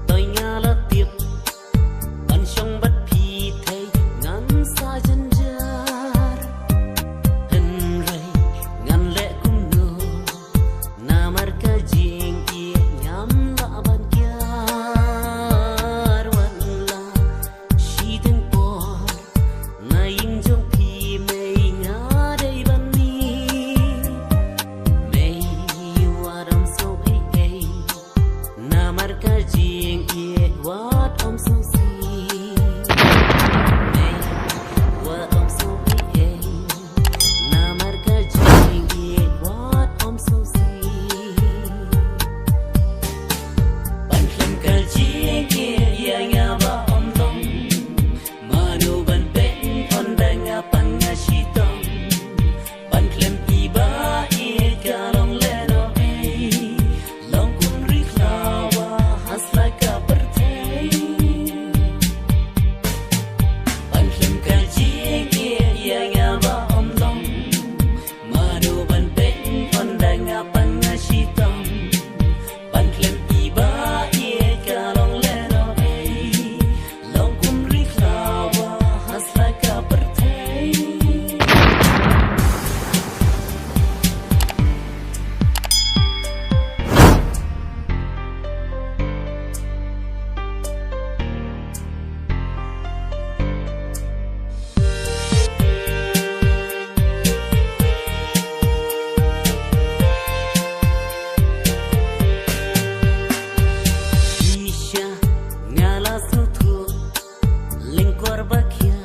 tôi ngã lỡ tiếp ban trong bất phi thấy ngắn xa chân jar hình ray ngăn lệ cũng nô na marca jing kia nhắm lạ ban kia wan la shi từng po na in trong phi mây ngã đây ban ni mây waram so ai na marca jing kia wat om so si mây wat om so ai na marca jing kia wat om so si ban kham ka jing kia ya nga ba om tong manu ban pen on da nga pan nga shi tong ban kham i ba i ka long le no ai long kun ri klawa has like a birthday ban kham ka jing kia ya nga ba om tong manu ban pen on da nga pan nga shi tong ban kham i ba i ka long le no ai long kun ri klawa has like a birthday Isha ngala sutu lingkor bakia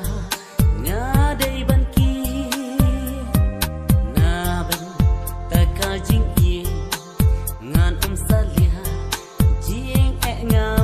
ngadai banki naban taka jing ye ngan salia jing ngala